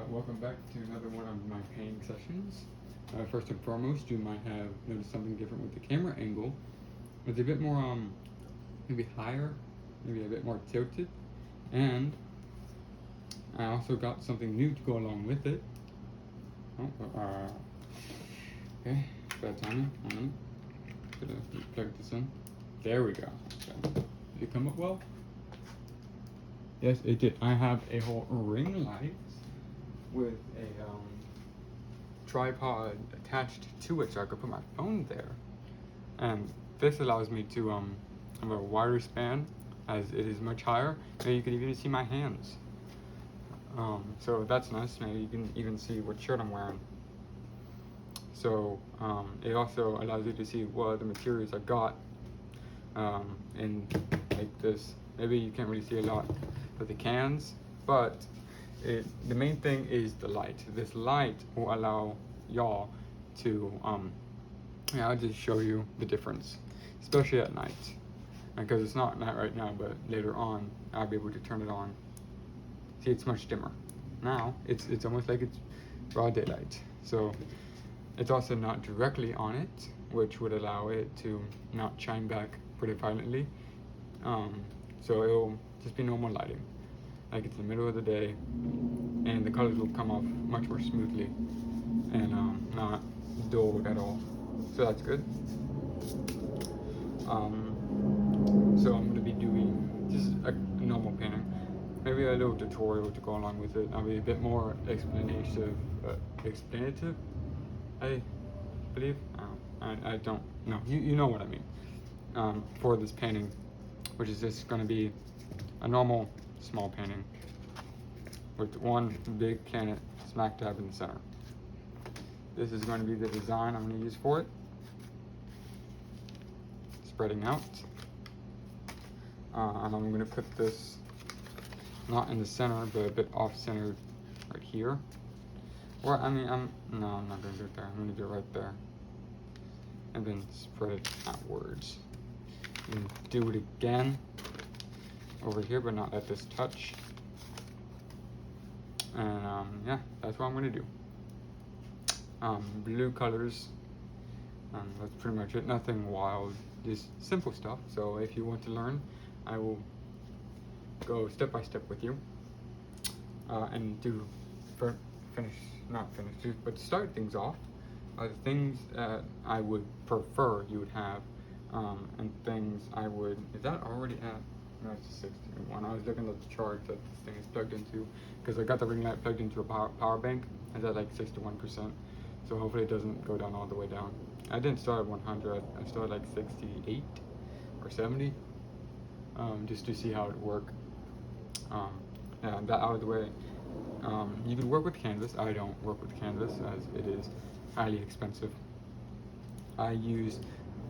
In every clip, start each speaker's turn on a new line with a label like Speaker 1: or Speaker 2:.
Speaker 1: welcome back to another one of my painting sessions. First and foremost, you might have noticed something different with the camera angle. It's a bit more, maybe higher, maybe a bit more tilted, and I also got something new to go along with it. Okay, bad timing. Gonna plug this in. There we go. Okay. Did it come up well? Yes, it did. I have a whole ring light with a tripod attached to it, so I could put my phone there. And this allows me to have a wider span, as it is much higher, and you can even see my hands. So that's nice. Maybe you can even see what shirt I'm wearing. So it also allows you to see what other materials I got in like this. Maybe you can't really see a lot with the cans, but the main thing is the light. This light will allow y'all to I'll just show you the difference, especially at night, because it's not night right now, but later on I'll be able to turn it on. See, it's much dimmer now. It's almost like it's broad daylight. So it's also not directly on it, which would allow it to not shine back pretty violently. So it'll just be normal lighting, like it's the middle of the day, and the colors will come off much more smoothly and not dulled at all. So that's good. So I'm going to be doing just a normal painting, maybe a little tutorial to go along with it. I'll be a bit more explanative, I believe. I don't know. You know what I mean. For this painting, which is just going to be a normal small painting with one big planet smack dab in the center. This is going to be the design I'm going to use for it. Spreading out. And I'm going to put this not in the center, but a bit off-centered right here. Or, I mean, I'm not going to do it there. I'm going to do it right there. And then spread it outwards. And do it again over here, but not let this touch. And yeah, that's what I'm going to do. Blue colors. That's pretty much it. Nothing wild, just simple stuff. So if you want to learn, I will go step by step with you and do but start things off. The things I would prefer you would have, and things I would. Is that already at? No, it's 61. I was looking at the charge that this thing is plugged into, because I got the ring light plugged into a power bank. It's at like 61%. So hopefully it doesn't go down all the way down. I didn't start at 100. I started like 68 or 70, just to see how it would work. Yeah, that out of the way. You can work with canvas. I don't work with canvas, as it is highly expensive. I use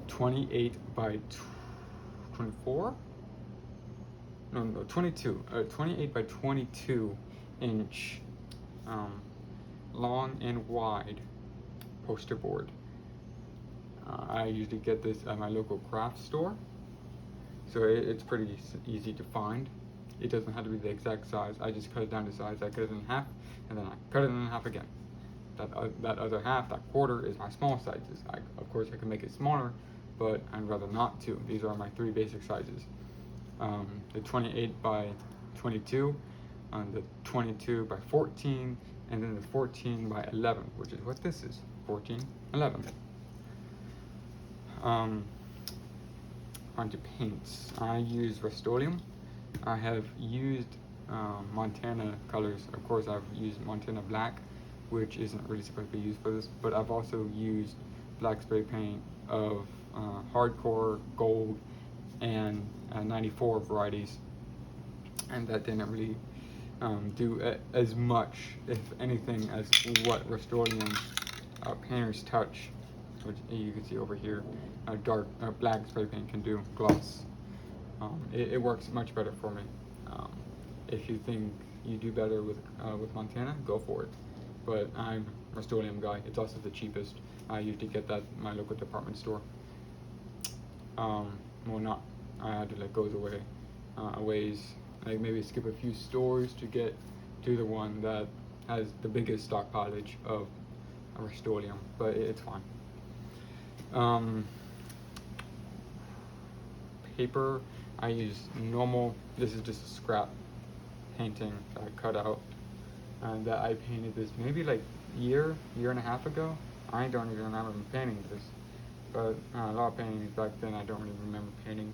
Speaker 1: 28 by 24. No, 22. 28 by 22 inch long and wide poster board. I usually get this at my local craft store, so it's pretty easy to find. It doesn't have to be the exact size. I just cut it down to size. I cut it in half, and then I cut it in half again. That other half, that quarter, is my small sizes. Of course, I can make it smaller, but I'd rather not to. These are my three basic sizes. The 28 by 22, the 22 by 14, and then the 14 by 11, which is what this is, 14, 11. Onto paints. I use Rust-Oleum. I have used Montana colors. Of course, I've used Montana Black, which isn't really supposed to be used for this, but I've also used black spray paint of hardcore, gold, and 94 varieties, and that didn't really do as much, if anything, as what Rust-Oleum painters touch, which you can see over here, dark black spray paint can do, gloss. It works much better for me. If you think you do better with Montana, go for it. But I'm a Rust-Oleum guy. It's also the cheapest. I usually get that at my local department store. Well, not. I had to like go a ways. Like maybe skip a few stores to get to the one that has the biggest stockpilage of Rust-Oleum, but it's fine. Paper, I use normal. This is just a scrap painting that I cut out, and that I painted this maybe like year and a half ago. I don't even remember painting this, but a lot of paintings back then I don't really remember painting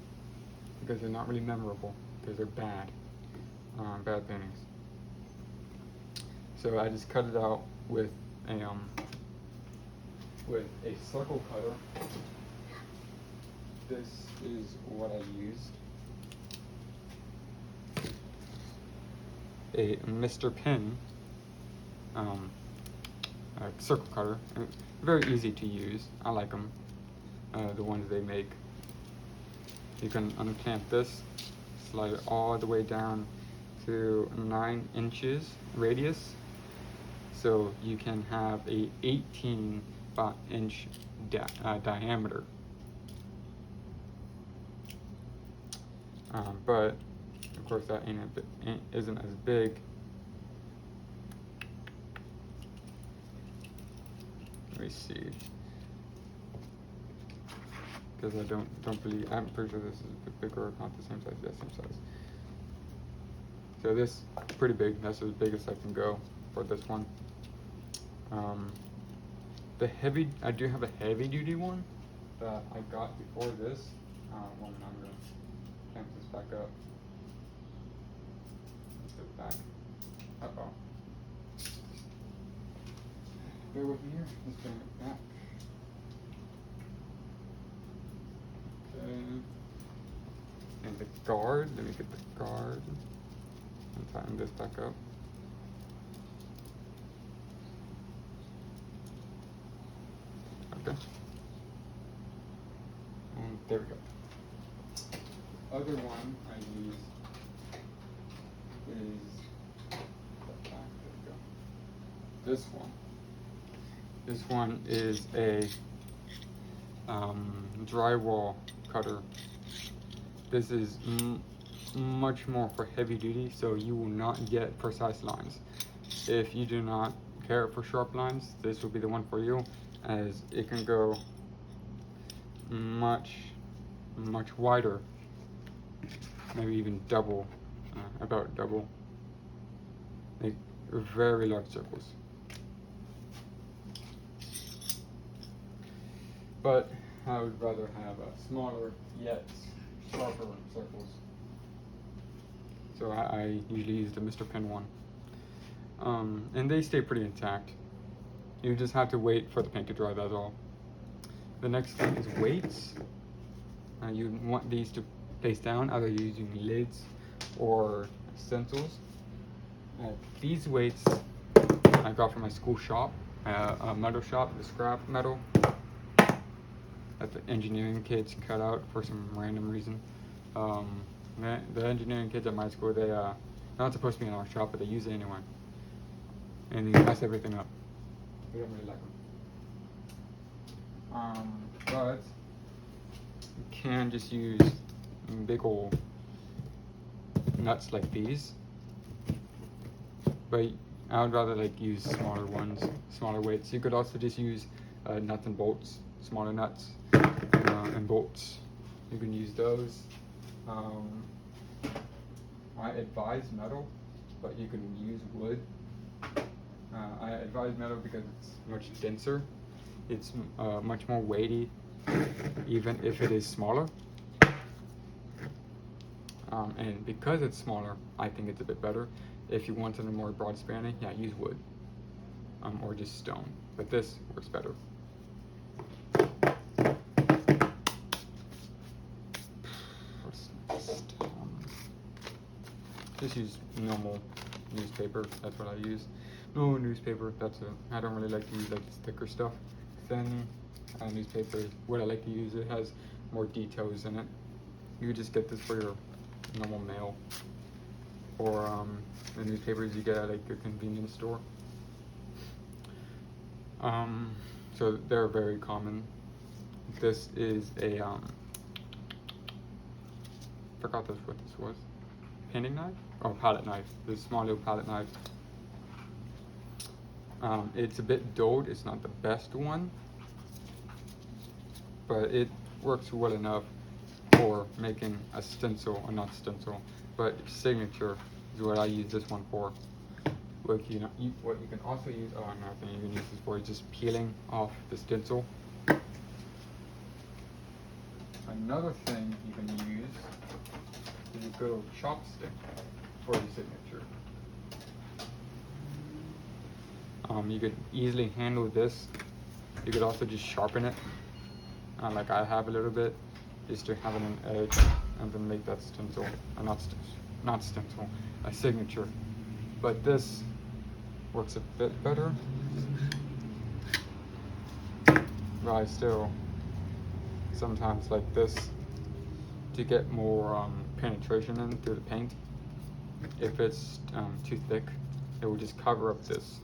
Speaker 1: because they're not really memorable because they're bad paintings. So I just cut it out with a circle cutter. This is what I used. A Mr. Pin circle cutter. Very easy to use. I like them. The ones they make. You can unclamp this, slide it all the way down to 9 inches radius. So you can have a 18-inch diameter. But of course that isn't as big. Let me see, because I don't believe, I'm pretty sure this is a bit bigger, not the same size. Yeah, same size. So this is pretty big. That's as big as I can go for this one. I do have a heavy duty one that I got before this. One, I'm gonna clamp this back up. Let's go back. Uh-oh. Bear with me here. Let's bring it back. Okay. And the guard. Let me get the guard and tighten this back up. Okay. And there we go. Other one I use is this one. This one is a drywall cutter. This is much more for heavy duty, so you will not get precise lines. If you do not care for sharp lines, this will be the one for you, as it can go much wider, maybe even double, about double, like very large circles. But I would rather have a smaller yet sharper circles. So I usually use the Mr. Pin one. And they stay pretty intact. You just have to wait for the paint to dry, that's all. The next thing is weights. You want these to place down, either using lids or stencils. These weights I got from my school shop, a metal shop, the scrap metal that the engineering kids cut out for some random reason. The engineering kids at my school, they're not supposed to be in our shop, but they use it anyway. And they mess everything up. We don't really like them. But you can just use big old nuts like these. But I would rather use smaller ones, smaller weights. You could also just use nuts and bolts, smaller nuts and bolts. You can use those. I advise metal, but you can use wood. I advise metal because it's much denser. It's much more weighty, even if it is smaller. And because it's smaller, I think it's a bit better. If you want something more broad spanning, yeah, use wood. Or just stone. But this works better. Just use normal newspaper. That's what I use. No newspaper. That's it. I don't really like to use thicker stuff. Thin newspaper is what I like to use. It has more details in it. You just get this for your normal mail, or the newspapers you get at your convenience store. So they're very common. This is a forgot what this was. Painting knife? Oh, palette knife. This small little palette knife. It's a bit dulled, it's not the best one, but it works well enough for making a stencil, or not stencil, but signature is what I use this one for. What you can also use, oh, another thing you can use this for is just peeling off the stencil. Another thing you can use is a good old chopstick for your signature. You could easily handle this. You could also just sharpen it, like I have a little bit, just to have an edge and then make that stencil, or not stencil, a signature. But this works a bit better, but I still sometimes like this to get more penetration in through the paint. If it's too thick, it will just cover up this,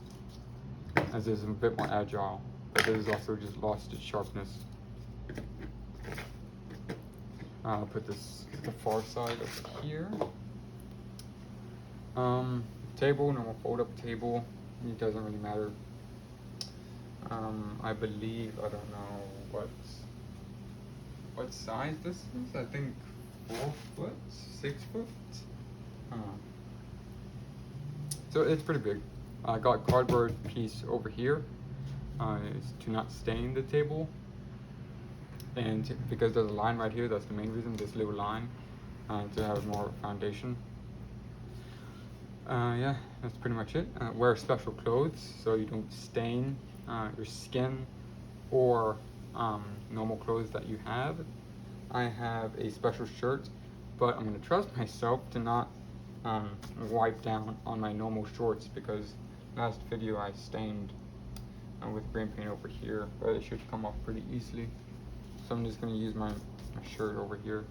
Speaker 1: as it's a bit more agile, but this has also just lost its sharpness. I'll put this the far side over here. Table, normal fold-up table. It doesn't really matter. I believe, I don't know what size this is. I think 4 foot, 6 foot. So it's pretty big. I got a cardboard piece over here to not stain the table, and because there's a line right here, that's the main reason, this little line, to have more foundation. Yeah, that's pretty much it. Wear special clothes so you don't stain your skin or normal clothes that you have. I have a special shirt, but I'm going to trust myself to not wipe down on my normal shorts, because last video I stained with green paint over here, but it should come off pretty easily. So I'm just going to use my shirt over here.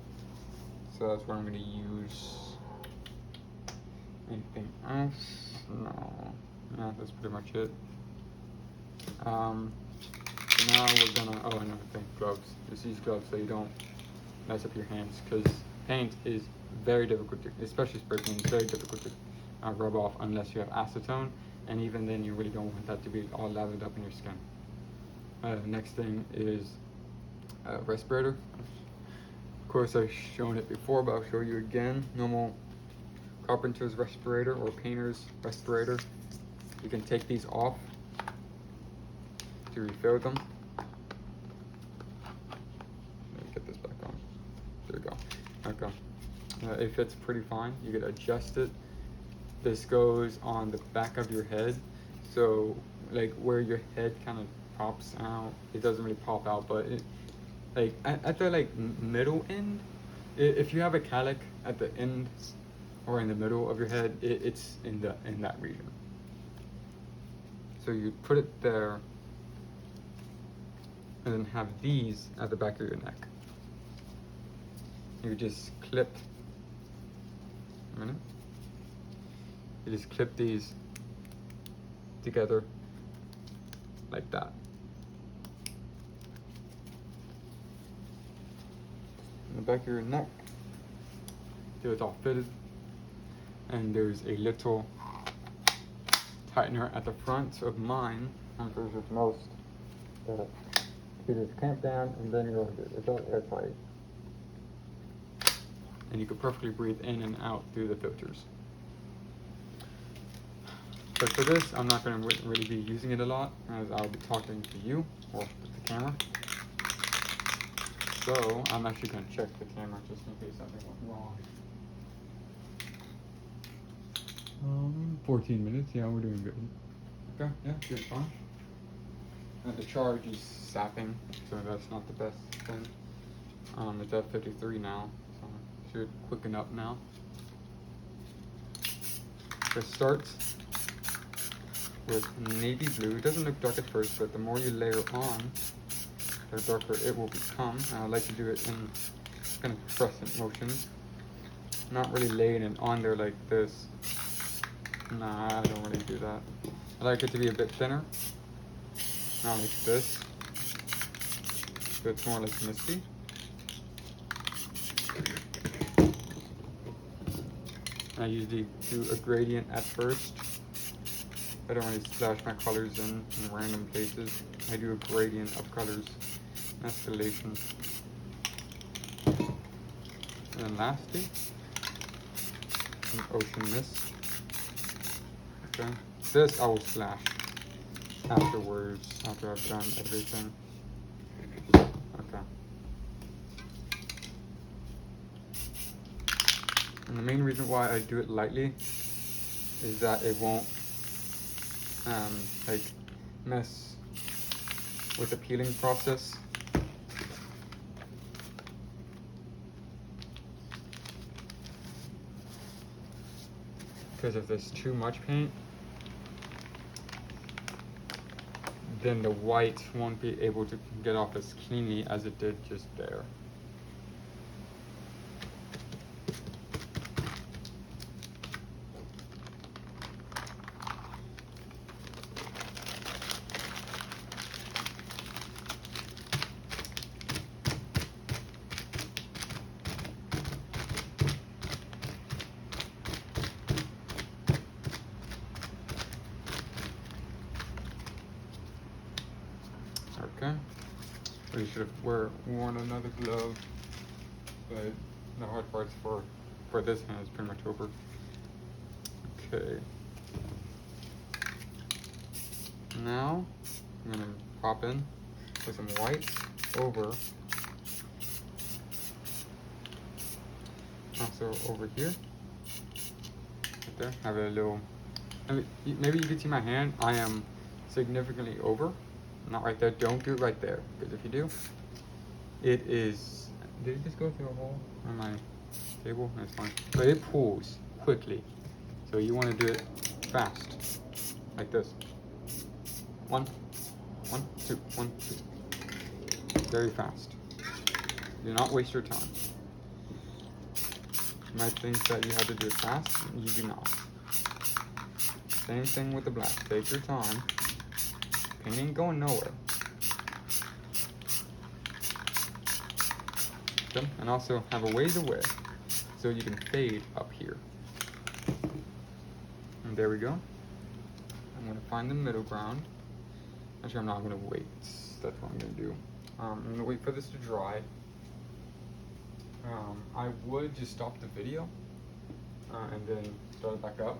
Speaker 1: So that's what I'm going to use. Anything else? No. Yeah, that's pretty much it. So now we're gonna, oh, another thing, gloves. Just use gloves so you don't mess up your hands, because paint is very difficult to, especially spray paint, it's very difficult to rub off unless you have acetone, and even then you really don't want that to be all lathered up in your skin. Next thing is respirator. Of course I've shown it before, but I'll show you again. Normal carpenter's respirator or painter's respirator. You can take these off to refill them. Let me get this back on. There we go. Okay. It fits pretty fine. You could adjust it. This goes on the back of your head, so like where your head kind of pops out, it doesn't really pop out, but it, like at the like middle end, if you have a calic at the end or in the middle of your head, it's in that region. So you put it there, and then have these at the back of your neck. You just clip. A minute. You just clip these together like that. In the back of your neck, so it's all fitted. And there's a little tightener at the front of mine. And there's with most that you just clamp down, and then you're all good. It's all airtight. And you can perfectly breathe in and out through the filters. But for this, I'm not going to really be using it a lot, as I'll be talking to you or the camera. So I'm actually going to check the camera just in case something went wrong. 14 minutes, yeah, we're doing good. Okay, yeah, good, fine. And the charge is sapping, so that's not the best thing. It's at 53 now, so it should quicken up now. So it starts with navy blue. It doesn't look dark at first, but the more you layer on, the darker it will become. And I like to do it in kind of crescent motions, not really laying it on there like this. Nah, I don't really do that. I like it to be a bit thinner, not like this, so it's more like misty. I usually do a gradient at first, I don't really splash my colors in random places. I do a gradient of colors, escalation. And then lastly, some ocean mist. Okay, this I will splash afterwards, after I've done everything. Okay. And the main reason why I do it lightly is that it won't like mess with the peeling process. Because if there's too much paint, then the white won't be able to get off as cleanly as it did just there. Okay, we should have worn another glove, but the hard parts for this hand is pretty much over. Okay, now I'm gonna pop in with some white over, also over here. Right there, have a little. Maybe you can see my hand. I am significantly over. Not right there. Don't do it right there, because if you do, it is. Did it just go through a hole on my table? That's fine. But it pulls quickly, so you want to do it fast, like this. 1, 1, 2, 1, 2. Very fast. Do not waste your time. You might think that you have to do it fast. You do not. Same thing with the black. Take your time. Paint ain't going nowhere. Okay. And also have a ways away so you can fade up here. And there we go. I'm gonna find the middle ground. Actually, I'm not gonna wait. That's what I'm gonna do. I'm gonna wait for this to dry. I would just stop the video and then start it back up.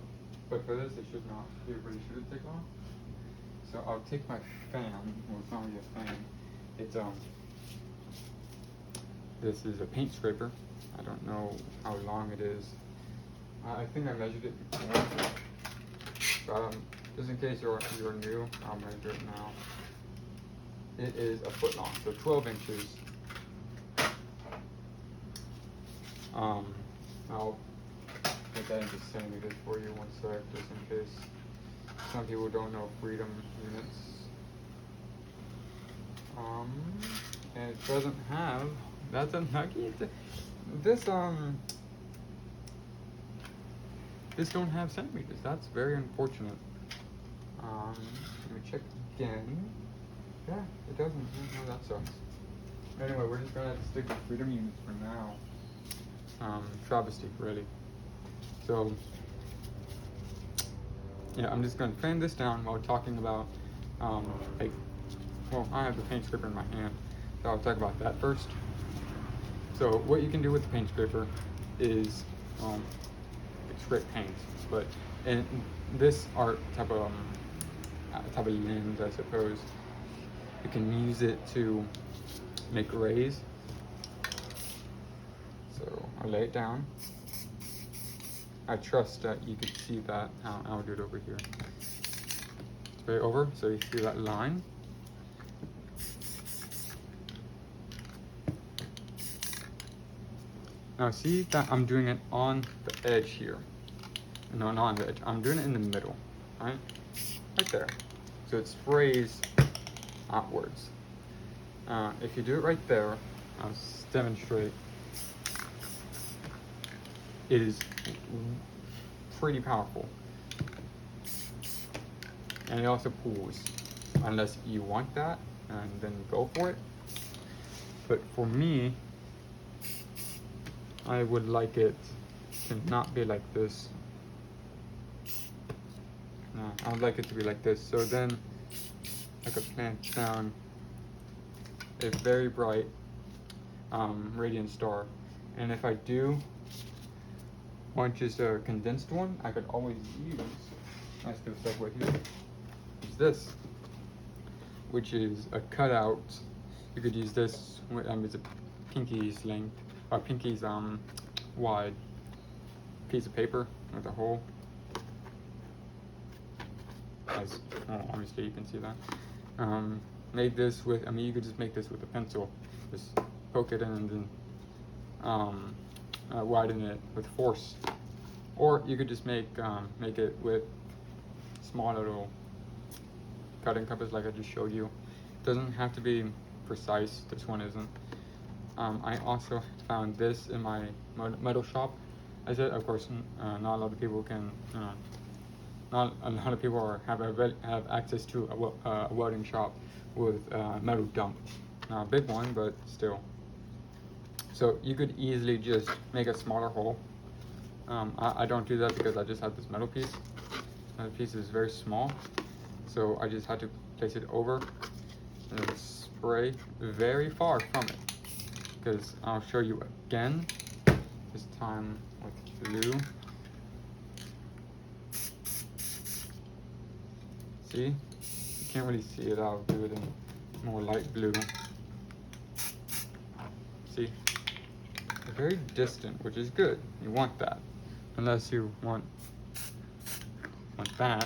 Speaker 1: But for this, it should not. It really shouldn't take long. So I'll take my fan. Well, it's not really a fan. It's this is a paint scraper. I don't know how long it is. I think I measured it before. But just in case you're new, I'll measure it now. It is a foot long, so 12 inches. I'll put that into centimeters for you one sec, just in case. Some people don't know freedom units. And it doesn't have, that's a nugget. This don't have centimeters. That's very unfortunate. Let me check again. Yeah, it doesn't. No, that sucks. Anyway, we're just gonna have to stick with freedom units for now. Travesty, really. So, yeah, I'm just gonna fan this down while talking about, like, well, I have the paint scraper in my hand, so I'll talk about that first. So, what you can do with the paint scraper is, scrape paint, but in this art type of lens, I suppose, you can use it to make rays. So I'll lay it down. I trust that you can see that. I'll do it over here. Spray over so you see that line. Now see that I'm doing it on the edge here. No, not on the edge. I'm doing it in the middle, right? Right there. So it sprays outwards. If you do it right there, I'll demonstrate. It is pretty powerful. And it also pulls, unless you want that, and then go for it. But for me, I would like it to not be like this. I would like it to be like this. So then I could plant down a very bright radiant star. And if I do want just a condensed one, I could always use, let's do a segue here, is this, which is a cutout. You could use this, it's a pinky's length, or pinky's wide piece of paper with a hole. As well, obviously you can see that. Made this with, you could just make this with a pencil. Just poke it in and then widen it with force. Or you could just make it with small little cutting compass like I just showed you. It doesn't have to be precise, this one isn't. I also found this in my metal shop. I said, of course, not a lot of people can, not a lot of people have access to a welding shop with metal dump. Not a big one, but still. So you could easily just make a smaller hole. I don't do that because I just have this metal piece. The piece is very small, so I just had to place it over and then spray very far from it. Because I'll show you again, this time with blue. See? You can't really see it, I'll do it in more light blue. See? They're very distant, which is good. You want that. Unless you want that,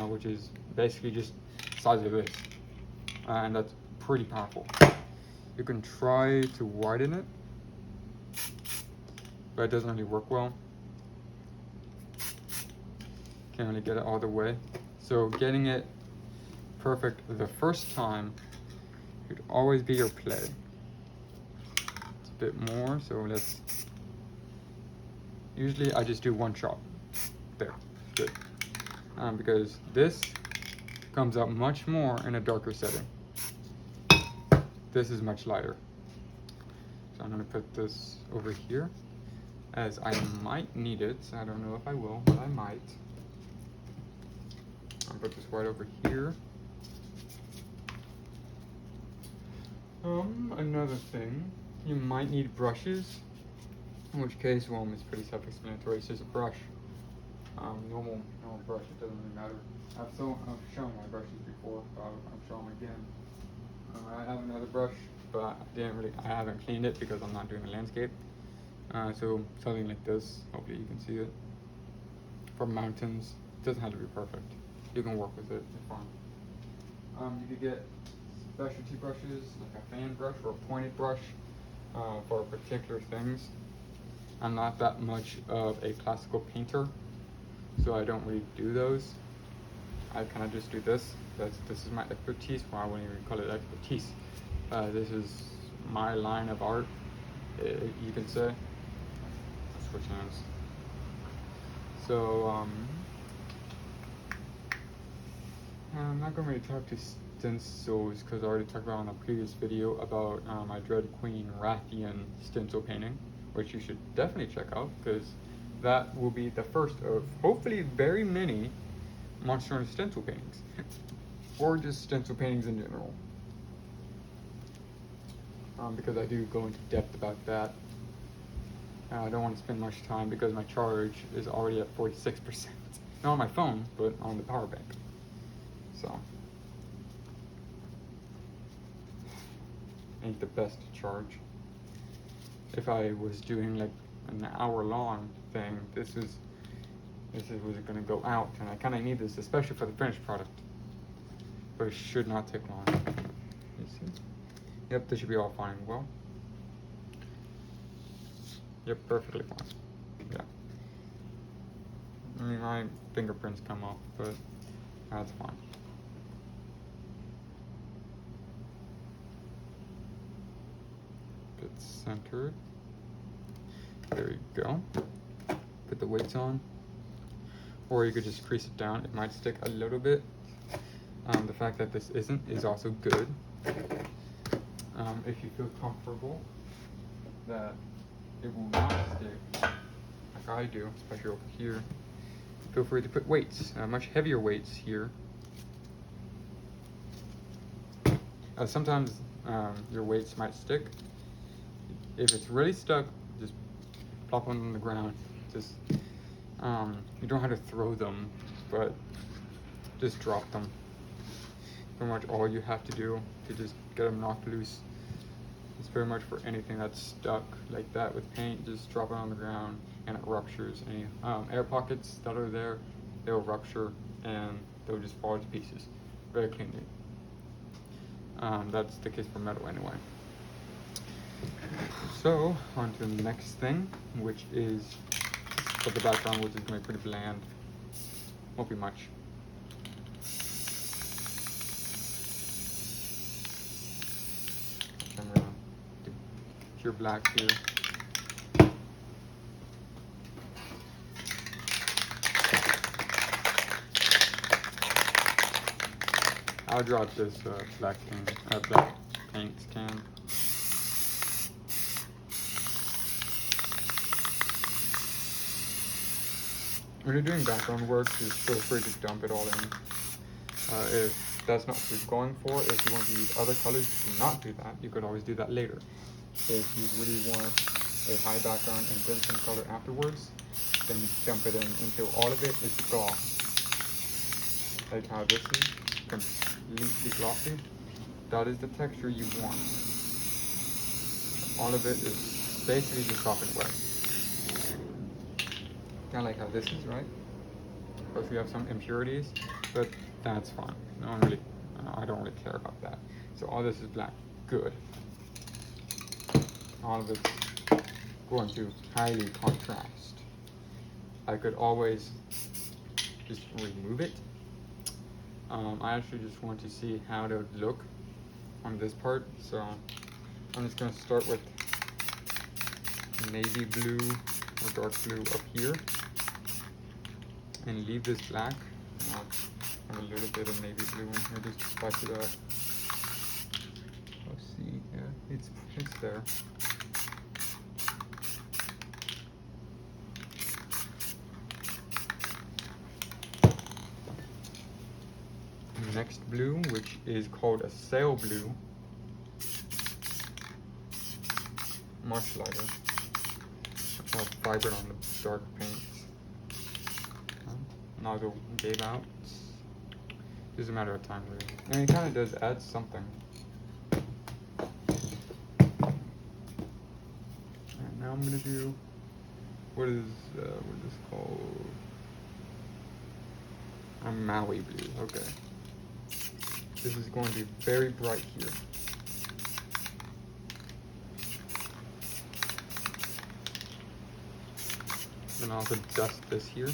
Speaker 1: which is basically just the size of this. And that's pretty powerful. You can try to widen it, but it doesn't really work well. Can't really get it all the way. So getting it perfect the first time should always be your play. It's a bit more, so let's, usually I just do one shot. There, good. Because this comes out much more in a darker setting. This is much lighter. So I'm gonna put this over here, as I might need it. I don't know if I will, but I might. I'll put this right over here. Another thing, you might need brushes, in which case, well, it's pretty self-explanatory. It's just a brush. Normal brush, it doesn't really matter. I've shown my brushes before, but I'll show them again. I have another brush, but I haven't cleaned it because I'm not doing a landscape. So something like this, hopefully you can see it. For mountains, it doesn't have to be perfect. You can work with it, it's fine. You could get specialty brushes, like a fan brush or a pointed brush for particular things. I'm not that much of a classical painter, so I don't really do those. I kind of just do this. This is my expertise. Well, I wouldn't even call it expertise. This is my line of art, you can say. Switch hands. So I'm not going to really talk to stencils because I already talked about in a previous video about my Dread Queen Rathian stencil painting, which you should definitely check out because that will be the first of hopefully very many Monster Hunter stencil paintings, or just stencil paintings in general. Because I do go into depth about that. I don't want to spend much time because my charge is already at 46%. Not on my phone, but on the power bank. So, ain't the best charge. If I was doing like an hour-long thing, this was going to go out, and I kind of need this, especially for the finished product. But it should not take long. You see? Yep, this should be all fine. Well, yep, perfectly fine. Yeah. I mean, my fingerprints come off, but that's fine. It's centered. There you go. Put the weights on. Or you could just crease it down. It might stick a little bit. The fact that this isn't is also good. If you feel comfortable that it will not stick, like I do, especially over here, feel free to put weights, much heavier weights here. Sometimes your weights might stick. If it's really stuck, just plop them on the ground. Just you don't have to throw them, but just drop them. Pretty much all you have to do to just get them knocked loose. It's pretty much for anything that's stuck like that with paint. Just drop it on the ground and it ruptures. Any air pockets that are there, they'll rupture and they'll just fall to pieces very cleanly. That's the case for metal anyway. So on to the next thing, which is for the background, which is going to be pretty bland. Won't be much. I'm going to do pure black here. I'll drop this black paint can. When you're doing background work, just feel free to dump it all in. If that's not what you're going for, if you want to use other colors, do not do that. You could always do that later. If you really want a high background and then some color afterwards, then dump it in until all of it is gloss. Like how this is completely glossy. That is the texture you want. All of it is basically just soft and wet. Kind of like how this is, right? Of course, we have some impurities, but that's fine. I don't really care about that. So all this is black. Good. All of it's going to highly contrast. I could always just remove it. I actually just want to see how it would look on this part. So I'm just going to start with navy blue or dark blue up here and leave this black. I'll have a little bit of navy blue in here just to spice it up. Let's see, yeah, it's there. Next blue, which is called a sail blue, much lighter, much more vibrant on the dark paints. Nozzle gave out. Just a matter of time, really. And it kind of does add something. And now I'm gonna do what is called a Maui blue. Okay. This is going to be very bright here. Then I'll also dust this here.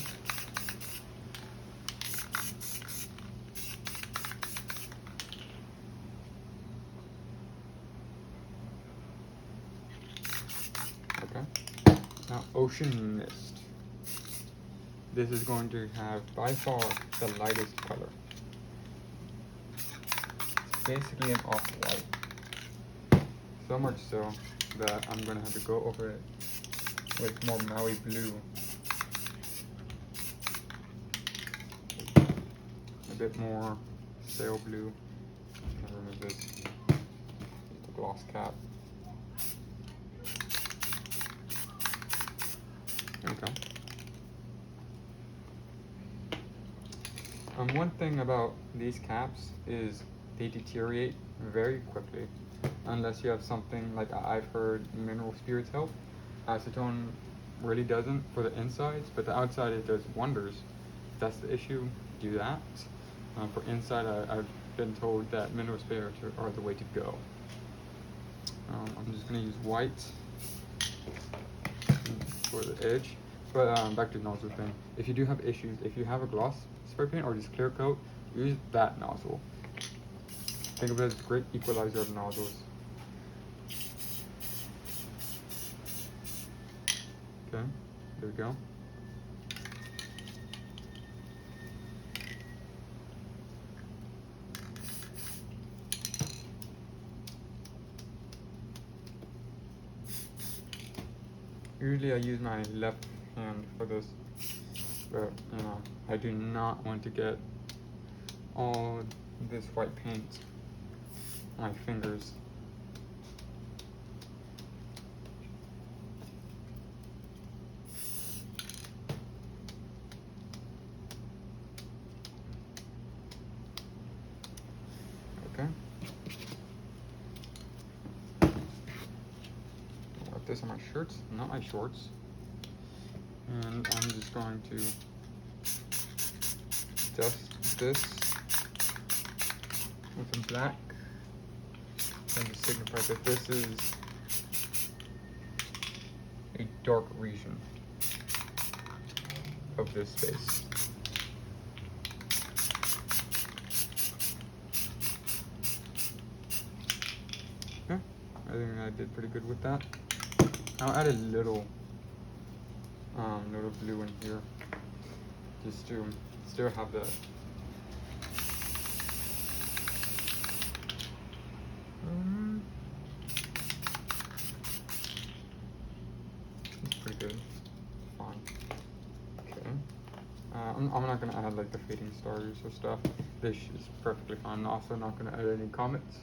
Speaker 1: Okay. Now Ocean Mist. This is going to have by far the lightest color. Basically an off-white. So much so that I'm gonna have to go over it with more Maui blue. A bit more sail blue. I'm gonna remove this, the gloss cap. Okay. One thing about these caps is they deteriorate very quickly unless you have something like I've heard mineral spirits help. Acetone really doesn't for the insides, but the outside it does wonders. If that's the issue, do that. For inside, I've been told that mineral spirits are the way to go. I'm just going to use white for the edge. But back to the nozzle thing. If you do have issues, if you have a gloss spray paint or just clear coat, use that nozzle. Think of it as a great equalizer of nozzles. Okay, there we go. Usually I use my left hand for this. but you know, I do not want to get all this white paint on my fingers. Okay. Got this on my shirts, not my shorts. And I'm just going to dust this with some black and to signify that this is a dark region of this space. Okay, I think I did pretty good with that. I'll add a little blue in here, just to still have that. It's pretty good. Fine. Okay. I'm not gonna add like the fading stars or stuff. This is perfectly fine. I'm also not gonna add any comets.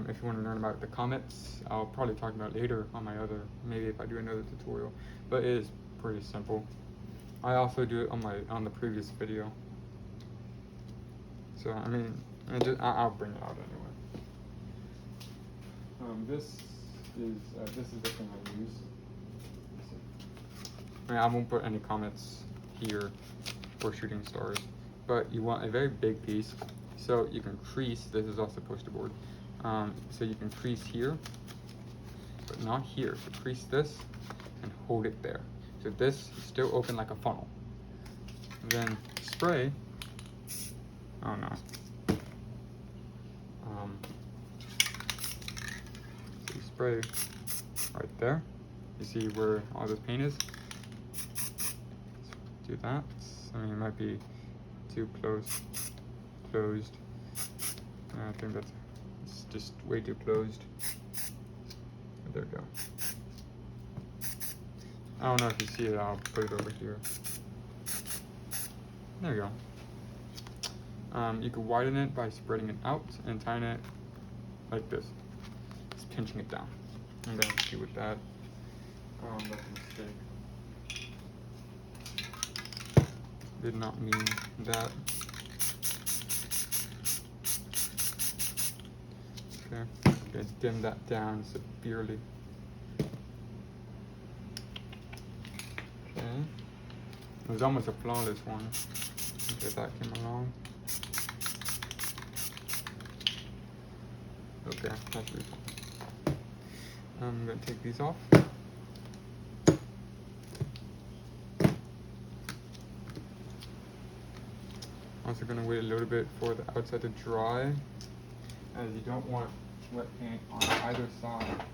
Speaker 1: If you want to learn about the comets, I'll probably talk about it later on my other, maybe if I do another tutorial, but it is pretty simple. I also do it on the previous video. So I mean, I'll bring it out anyway. This is the thing I use. I mean, I won't put any comets here for shooting stars, but you want a very big piece, so you can crease. This is also poster board. So you can crease here, but not here. So crease this and hold it there. So this is still open like a funnel. Then spray. Oh no. So you spray right there. You see where all this paint is? Do that. I mean, it might be too closed. I think that's just way too closed. There we go. I don't know if you see it, I'll put it over here. There you go. You can widen it by spreading it out and tying it like this. Just pinching it down. I'm going to see with that. That's a mistake. Did not mean that. Okay, okay, dim that down severely. Okay, it was almost a flawless one. Okay, that came along. Okay, that's really fine. I'm gonna take these off. Also gonna wait a little bit for the outside to dry, as you don't want wet paint on either side.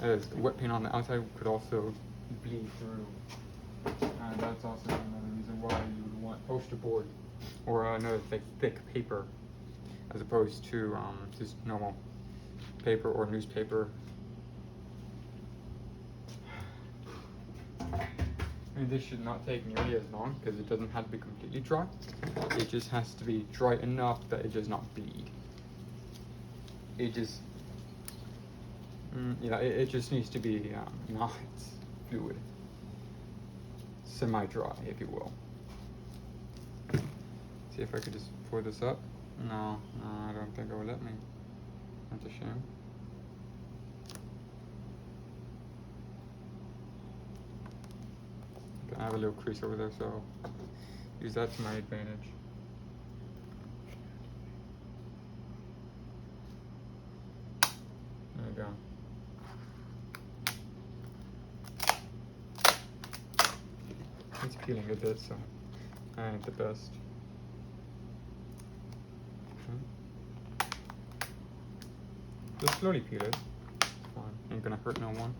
Speaker 1: As wet paint on the outside could also bleed through. And that's also another reason why you would want poster board or another thick paper, as opposed to just normal paper or newspaper. I mean, this should not take nearly as long because it doesn't have to be completely dry. It just has to be dry enough that it does not bleed. It just, it just needs to be not fluid, semi-dry, if you will. See if I could just pour this up. No, I don't think it will let me. That's a shame. I have a little crease over there, so use that to my advantage. There we go. It's peeling a bit, so I ain't the best. Okay. Just slowly peel it. It's fine. Ain't gonna hurt no one.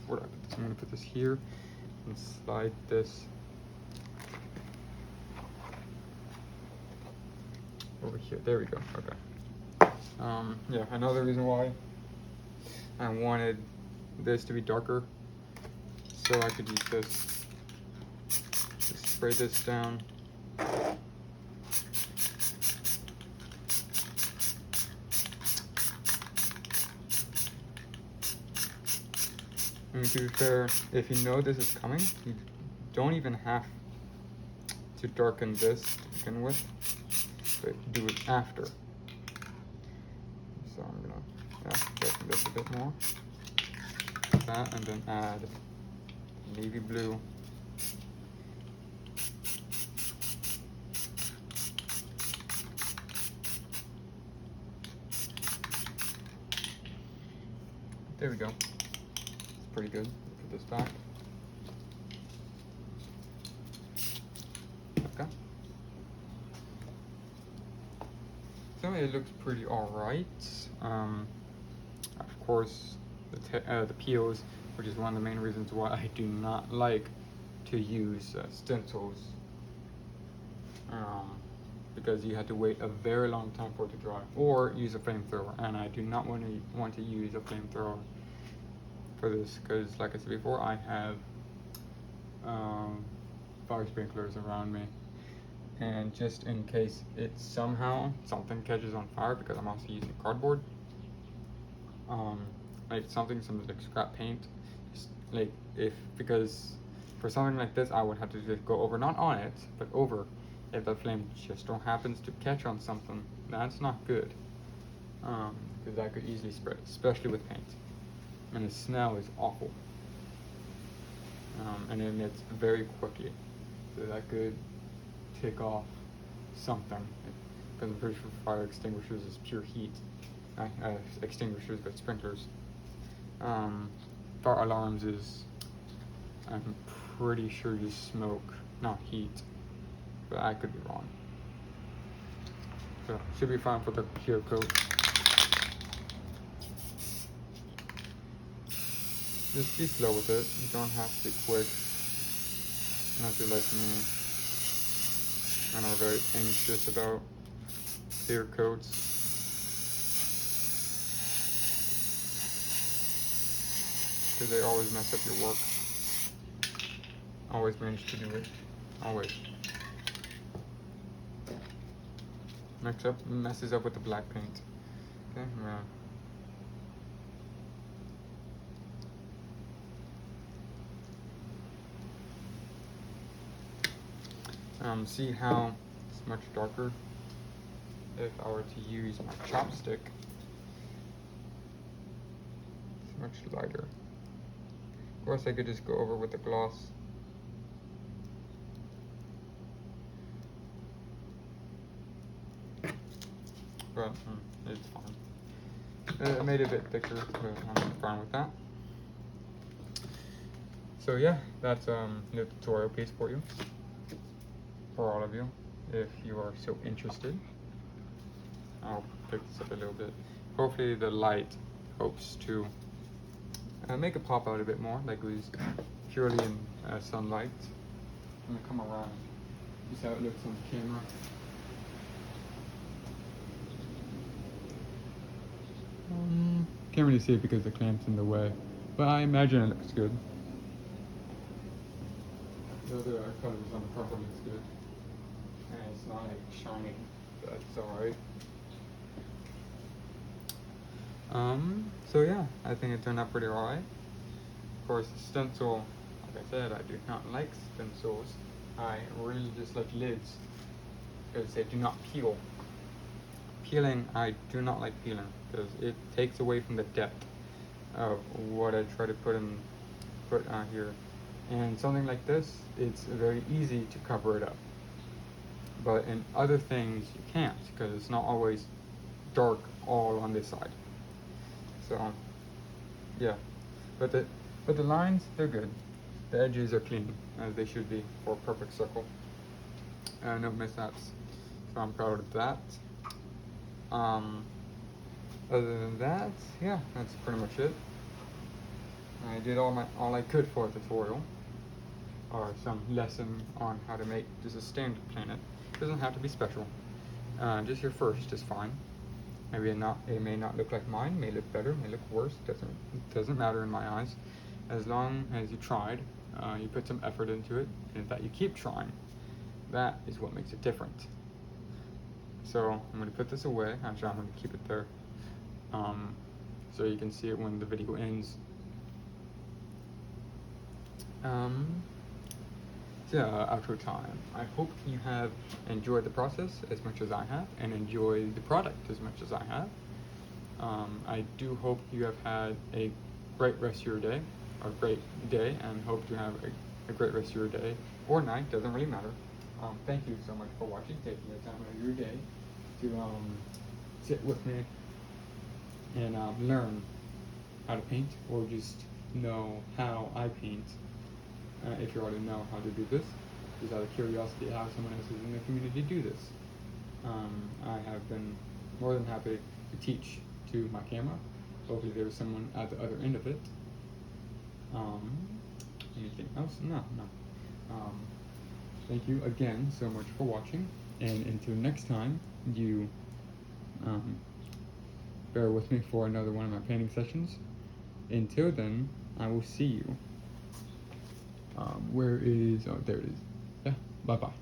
Speaker 1: Where do I put this? I'm gonna put this here and slide this over here. There we go. Okay. Yeah, another reason why I wanted this to be darker, so I could use this. Just spray this down. And to be fair, if you know this is coming, you don't even have to darken this to begin with, but do it after. So I'm gonna darken this a bit more, like that, and then add navy blue. There we go. It's pretty good. Put this back. Okay. So it looks pretty alright. Of course, the peels, which is one of the main reasons why I do not like to use stencils, because you have to wait a very long time for it to dry, or use a flamethrower, and I do not want to use a flamethrower for this, because like I said before, I have fire sprinklers around me, and just in case something catches on fire, because I'm also using cardboard, like some like scrap paint, because for something like this I would have to just go over, not on it, but over. If the flame just happens to catch on something, that's not good, because that could easily spread, especially with paint, and the smell is awful, and it emits very quickly, so that could take off something, because I'm pretty sure fire extinguishers is pure heat, extinguishers but sprinklers. Fire alarms is, I'm pretty sure, just smoke, not heat, but I could be wrong. So should be fine for the clear coat. Just be slow with it. You don't have to be quick, unless you're like me and are very anxious about clear coats. Because they always mess up your work. Always manage to do it. Always. Messes up with the black paint. Okay, see how it's much darker if I were to use my chopstick. It's much lighter. Of course, I could just go over with the gloss. But it's fine. It made it a bit thicker, but I'm fine with that. So yeah, that's the tutorial piece for you, for all of you, if you are so interested. I'll pick this up a little bit. Hopefully the light helps to make it pop out a bit more, like it was purely in sunlight. I'm gonna come around. This is how it looks on the camera. Can't really see it because the clamp's in the way, but I imagine it looks good. The other colors on the purple looks good, and it's not like shiny, but it's alright. So yeah, I think it turned out pretty alright. Of course, the stencil, like I said, I do not like stencils. I really just like lids, because they do not peel. Peeling, I do not like peeling, because it takes away from the depth of what I try to put on here. And something like this, it's very easy to cover it up. But in other things, you can't, because it's not always dark all on this side. So, yeah. But the lines, they're good. The edges are clean, as they should be for a perfect circle. No mishaps. So I'm proud of that. Other than that, yeah, that's pretty much it. I did all I could for a tutorial, or some lesson on how to make just a standard planet. It doesn't have to be special. Just your first is fine. Maybe it may not look like mine, may look better, may look worse, doesn't matter in my eyes. As long as you tried, you put some effort into it, and that you keep trying, that is what makes it different. So I'm going to put this away. Actually, I'm going to keep it there, so you can see it when the video ends. Outro time. I hope you have enjoyed the process as much as I have, and enjoyed the product as much as I have. I do hope you have had a great rest of your day, or great day, and hope to have a great rest of your day or night, doesn't really matter. Thank you so much for watching, taking the time out of your day to sit with me and learn how to paint, or just know how I paint. If you already know how to do this, just out of curiosity how someone else in the community do this. I have been more than happy to teach to my camera. Hopefully there's someone at the other end of it. Anything else? No. Thank you again so much for watching, and until next time, you bear with me for another one of my painting sessions. Until then, I will see you. Where is, oh, there it is. Yeah, bye-bye.